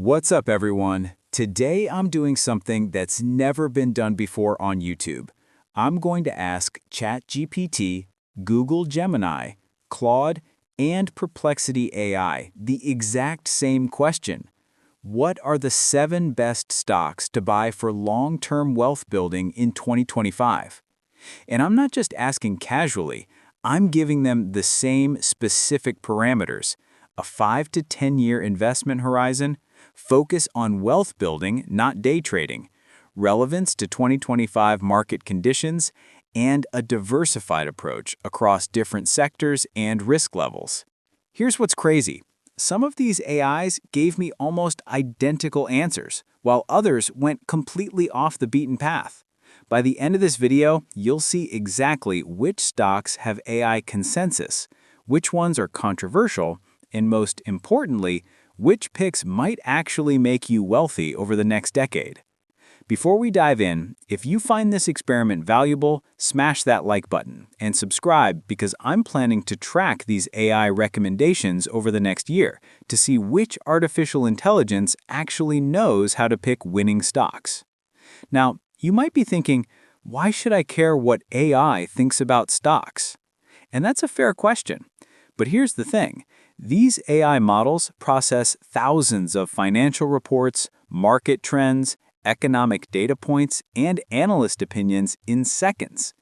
What's up, everyone? Today I'm doing something that's never been done before on YouTube. I'm going to ask ChatGPT, Google Gemini, Claude, and Perplexity AI the exact same question. What are the 7 best stocks to buy for long-term wealth building in 2025? And I'm not just asking casually, I'm giving them the same specific parameters: a 5 to 10-year investment horizon, focus on wealth building, not day trading, relevance to 2025 market conditions, and a diversified approach across different sectors and risk levels. Here's what's crazy. Some of these AIs gave me almost identical answers, while others went completely off the beaten path. By the end of this video, you'll see exactly which stocks have AI consensus, which ones are controversial, and most importantly, which picks might actually make you wealthy over the next decade. Before we dive in, if you find this experiment valuable, smash that like button and subscribe, because I'm planning to track these AI recommendations over the next year to see which artificial intelligence actually knows how to pick winning stocks. Now, you might be thinking, why should I care what AI thinks about stocks? And that's a fair question. But here's the thing. These AI models process thousands of financial reports, market trends, economic data points, and analyst opinions in seconds.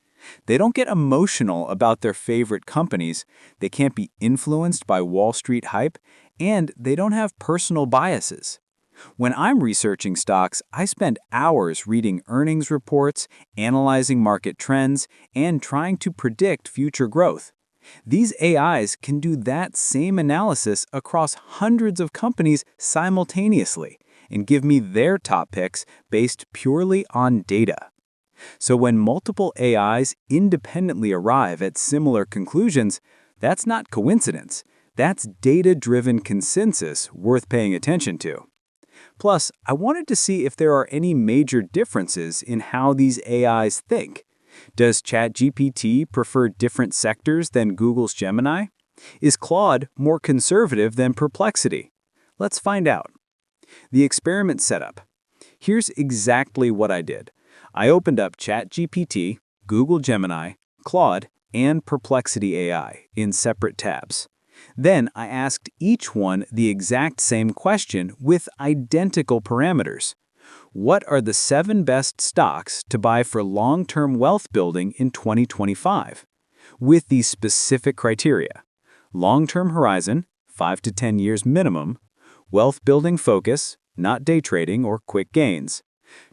They don't get emotional about their favorite companies, they can't be influenced by Wall Street hype, and they don't have personal biases. When I'm researching stocks, I spend hours reading earnings reports, analyzing market trends, and trying to predict future growth. These AIs can do that same analysis across hundreds of companies simultaneously and give me their top picks based purely on data. So when multiple AIs independently arrive at similar conclusions, that's not coincidence. That's data-driven consensus worth paying attention to. Plus, I wanted to see if there are any major differences in how these AIs think. Does ChatGPT prefer different sectors than Google's Gemini? Is Claude more conservative than Perplexity? Let's find out. The experiment setup. Here's exactly what I did. I opened up ChatGPT, Google Gemini, Claude, and Perplexity AI in separate tabs. Then I asked each one the exact same question with identical parameters. What are the 7 best stocks to buy for long-term wealth building in 2025? With these specific criteria: long-term horizon, 5 to 10 years minimum, wealth building focus, not day trading or quick gains,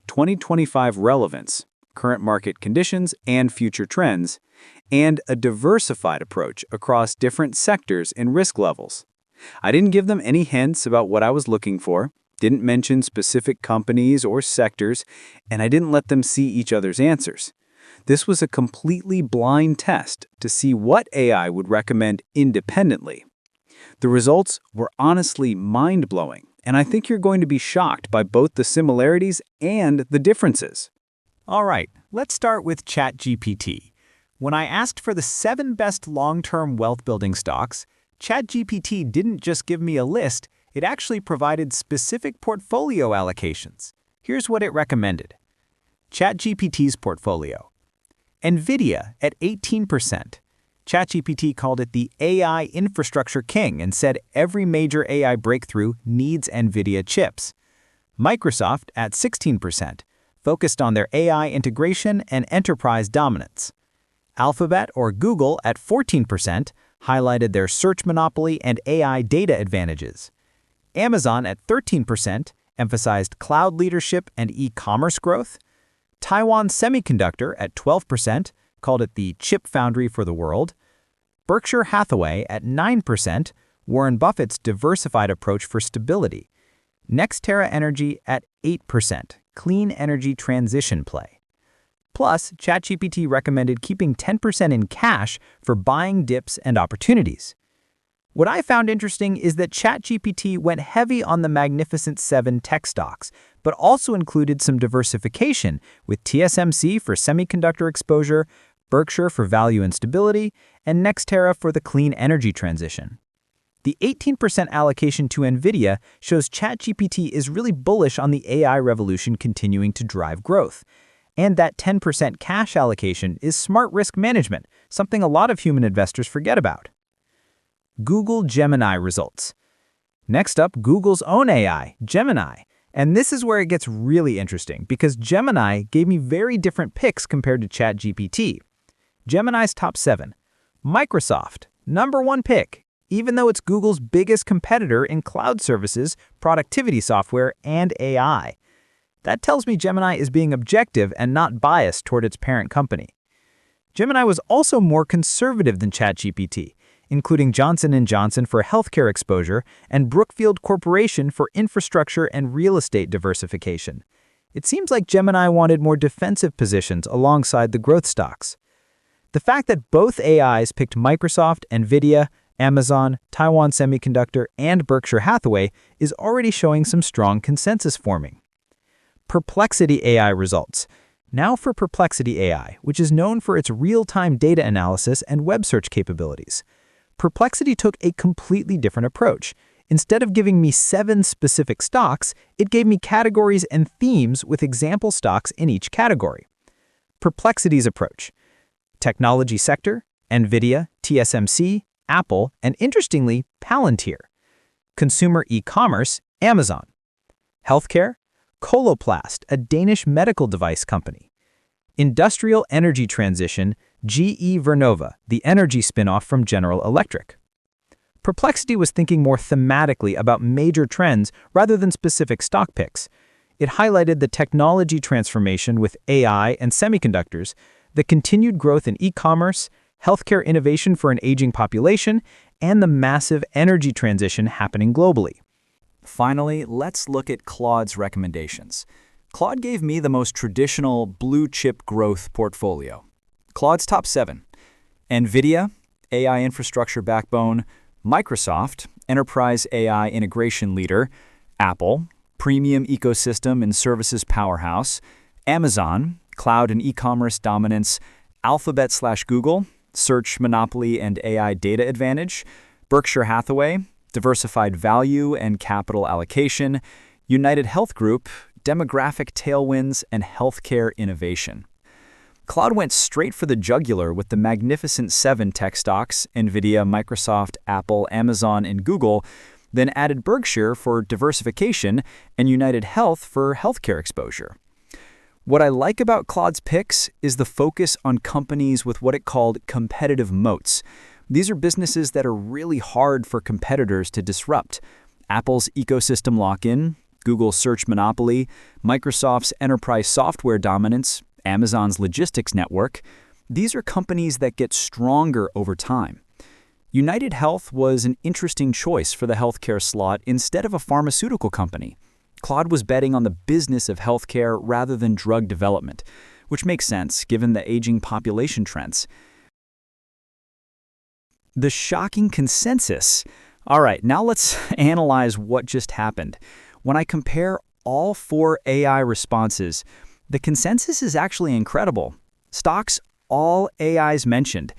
2025 relevance, current market conditions and future trends, and a diversified approach across different sectors and risk levels. I didn't give them any hints about what I was looking for, didn't mention specific companies or sectors, and I didn't let them see each other's answers. This was a completely blind test to see what AI would recommend independently. The results were honestly mind-blowing, and I think you're going to be shocked by both the similarities and the differences. All right, let's start with ChatGPT. When I asked for the 7 best long-term wealth-building stocks, ChatGPT didn't just give me a list, it actually provided specific portfolio allocations. Here's what it recommended. ChatGPT's portfolio. NVIDIA at 18%. ChatGPT called it the AI infrastructure king and said every major AI breakthrough needs NVIDIA chips. Microsoft at 16%, focused on their AI integration and enterprise dominance. Alphabet or Google at 14%, highlighted their search monopoly and AI data advantages. Amazon at 13%, emphasized cloud leadership and e-commerce growth. Taiwan Semiconductor at 12%, called it the chip foundry for the world. Berkshire Hathaway at 9%, Warren Buffett's diversified approach for stability. NextEra Energy at 8%, clean energy transition play. Plus, ChatGPT recommended keeping 10% in cash for buying dips and opportunities. What I found interesting is that ChatGPT went heavy on the Magnificent 7 tech stocks, but also included some diversification with TSMC for semiconductor exposure, Berkshire for value and stability, and NextEra for the clean energy transition. The 18% allocation to NVIDIA shows ChatGPT is really bullish on the AI revolution continuing to drive growth. And that 10% cash allocation is smart risk management, something a lot of human investors forget about. Google Gemini results. Next up, Google's own AI, Gemini. And this is where it gets really interesting, because Gemini gave me very different picks compared to ChatGPT. Gemini's top 7. Microsoft, #1 pick, even though it's Google's biggest competitor in cloud services, productivity software, and AI. That tells me Gemini is being objective and not biased toward its parent company. Gemini was also more conservative than ChatGPT, including Johnson & Johnson for healthcare exposure and Brookfield Corporation for infrastructure and real estate diversification. It seems like Gemini wanted more defensive positions alongside the growth stocks. The fact that both AIs picked Microsoft, NVIDIA, Amazon, Taiwan Semiconductor, and Berkshire Hathaway is already showing some strong consensus forming. Perplexity AI results. Now for Perplexity AI, which is known for its real-time data analysis and web search capabilities. Perplexity took a completely different approach. Instead of giving me 7 specific stocks, it gave me categories and themes with example stocks in each category. Perplexity's approach: technology sector, NVIDIA, TSMC, Apple, and interestingly, Palantir. Consumer e-commerce, Amazon. Healthcare, Coloplast, a Danish medical device company. Industrial energy transition, GE Vernova, the energy spinoff from General Electric. Perplexity was thinking more thematically about major trends rather than specific stock picks. It highlighted the technology transformation with AI and semiconductors, the continued growth in e-commerce, healthcare innovation for an aging population, and the massive energy transition happening globally. Finally, let's look at Claude's recommendations. Claude gave me the most traditional blue-chip growth portfolio. Claude's top 7. NVIDIA, AI infrastructure backbone; Microsoft, enterprise AI integration leader; Apple, premium ecosystem and services powerhouse; Amazon, cloud and e-commerce dominance; Alphabet/Google, search monopoly and AI data advantage; Berkshire Hathaway, diversified value and capital allocation; United Health Group, demographic tailwinds and healthcare innovation. Claude went straight for the jugular with the magnificent 7 tech stocks, NVIDIA, Microsoft, Apple, Amazon, and Google, then added Berkshire for diversification and United Health for healthcare exposure. What I like about Claude's picks is the focus on companies with what it called competitive moats. These are businesses that are really hard for competitors to disrupt. Apple's ecosystem lock-in, Google's search monopoly, Microsoft's enterprise software dominance, Amazon's logistics network. These are companies that get stronger over time. United Health was an interesting choice for the healthcare slot instead of a pharmaceutical company. Claude was betting on the business of healthcare rather than drug development, which makes sense given the aging population trends. The shocking consensus. All right, now let's analyze what just happened. When I compare all 4 AI responses, the consensus is actually incredible. Stocks, all AIs mentioned.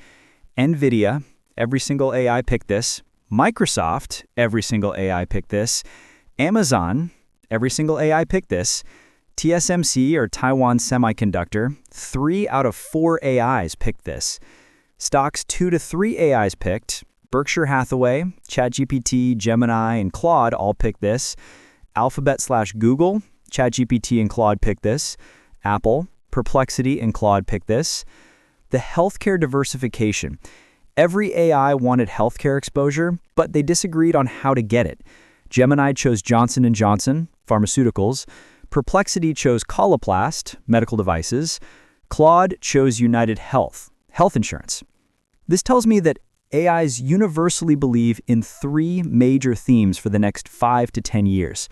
NVIDIA, every single AI picked this. Microsoft, every single AI picked this. Amazon, every single AI picked this. TSMC, or Taiwan Semiconductor, 3 out of 4 AIs picked this. Stocks 2 to 3 AIs picked. Berkshire Hathaway, ChatGPT, Gemini, and Claude all picked this. Alphabet/Google, ChatGPT and Claude picked this. Apple, Perplexity, and Claude picked this. The healthcare diversification. Every AI wanted healthcare exposure, but they disagreed on how to get it. Gemini chose Johnson & Johnson, pharmaceuticals. Perplexity chose Coloplast, medical devices. Claude chose United Health, health insurance. This tells me that AIs universally believe in 3 major themes for the next 5 to 10 years.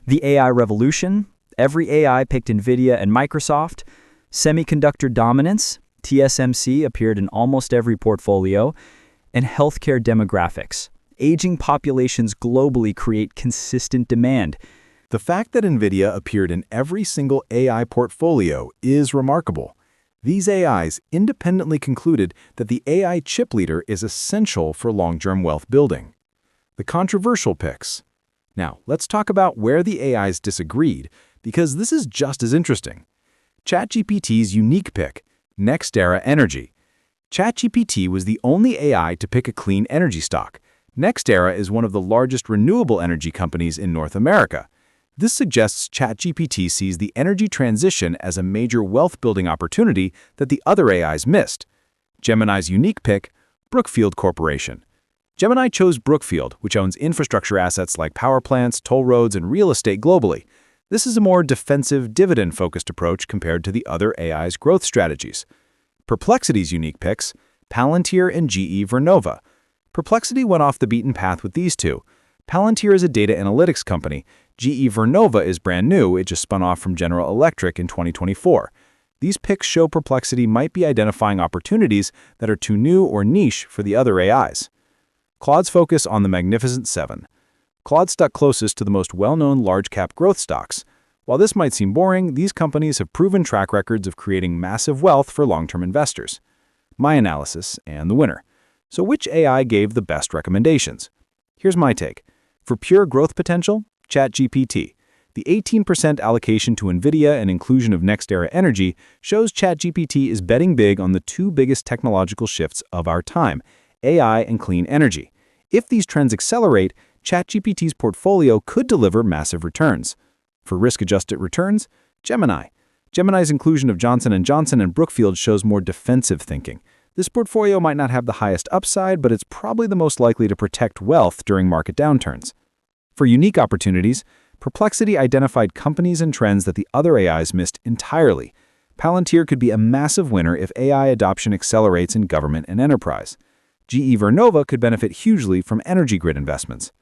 The AI revolution, every AI picked NVIDIA and Microsoft. Semiconductor dominance, TSMC appeared in almost every portfolio. And healthcare demographics. Aging populations globally create consistent demand. The fact that NVIDIA appeared in every single AI portfolio is remarkable. These AIs independently concluded that the AI chip leader is essential for long-term wealth building. the controversial picks. Now, let's talk about where the AIs disagreed, because this is just as interesting. ChatGPT's unique pick, NextEra Energy. ChatGPT was the only AI to pick a clean energy stock. NextEra is one of the largest renewable energy companies in North America. This suggests ChatGPT sees the energy transition as a major wealth-building opportunity that the other AIs missed. Gemini's unique pick, Brookfield Corporation. Gemini chose Brookfield, which owns infrastructure assets like power plants, toll roads, and real estate globally. This is a more defensive, dividend-focused approach compared to the other AI's growth strategies. Perplexity's unique picks, Palantir and GE Vernova. Perplexity went off the beaten path with these two. Palantir is a data analytics company. GE Vernova is brand new, it just spun off from General Electric in 2024. These picks show Perplexity might be identifying opportunities that are too new or niche for the other AIs. Claude's focus on the Magnificent Seven. Claude stuck closest to the most well-known large-cap growth stocks. While this might seem boring, these companies have proven track records of creating massive wealth for long-term investors. My analysis and the winner. So which AI gave the best recommendations? Here's my take. For pure growth potential, ChatGPT. The 18% allocation to NVIDIA and inclusion of NextEra Energy shows ChatGPT is betting big on the two biggest technological shifts of our time, AI and clean energy. If these trends accelerate, ChatGPT's portfolio could deliver massive returns. For risk-adjusted returns, Gemini. Gemini's inclusion of Johnson & Johnson and Brookfield shows more defensive thinking. This portfolio might not have the highest upside, but it's probably the most likely to protect wealth during market downturns. For unique opportunities, Perplexity identified companies and trends that the other AIs missed entirely. Palantir could be a massive winner if AI adoption accelerates in government and enterprise. GE Vernova could benefit hugely from energy grid investments.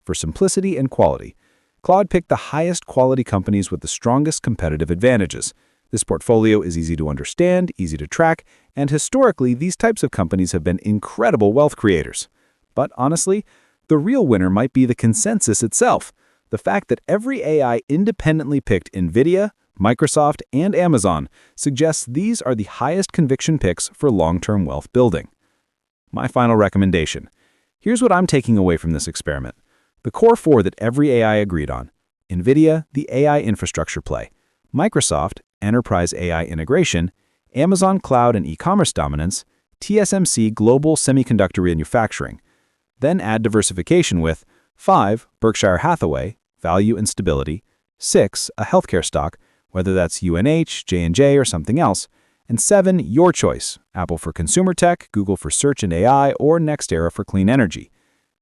For simplicity and quality, Claude picked the highest quality companies with the strongest competitive advantages. This portfolio is easy to understand, easy to track, and historically, these types of companies have been incredible wealth creators. But honestly, the real winner might be the consensus itself. The fact that every AI independently picked NVIDIA, Microsoft, and Amazon suggests these are the highest conviction picks for long-term wealth building. My final recommendation. Here's what I'm taking away from this experiment. The core four that every AI agreed on. NVIDIA, the AI infrastructure play. Microsoft, enterprise AI integration. Amazon cloud and e-commerce dominance. TSMC, global semiconductor manufacturing. Then add diversification with 5, Berkshire Hathaway, value and stability. 6, a healthcare stock, whether that's UNH, J&J, or something else. And 7, your choice, Apple for consumer tech, Google for search and AI, or NextEra for clean energy.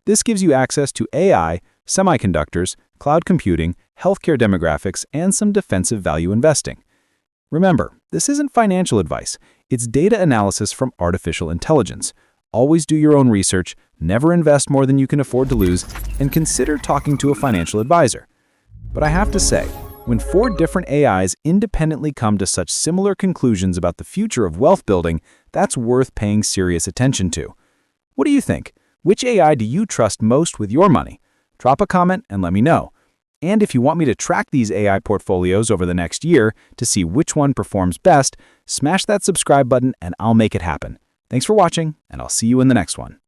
This gives you access to AI, semiconductors, cloud computing, healthcare demographics, and some defensive value investing. Remember, this isn't financial advice. It's data analysis from artificial intelligence. Always do your own research, never invest more than you can afford to lose, and consider talking to a financial advisor. But I have to say, when 4 different AIs independently come to such similar conclusions about the future of wealth building, that's worth paying serious attention to. What do you think? Which AI do you trust most with your money? Drop a comment and let me know. And if you want me to track these AI portfolios over the next year to see which one performs best, smash that subscribe button and I'll make it happen. Thanks for watching, and I'll see you in the next one.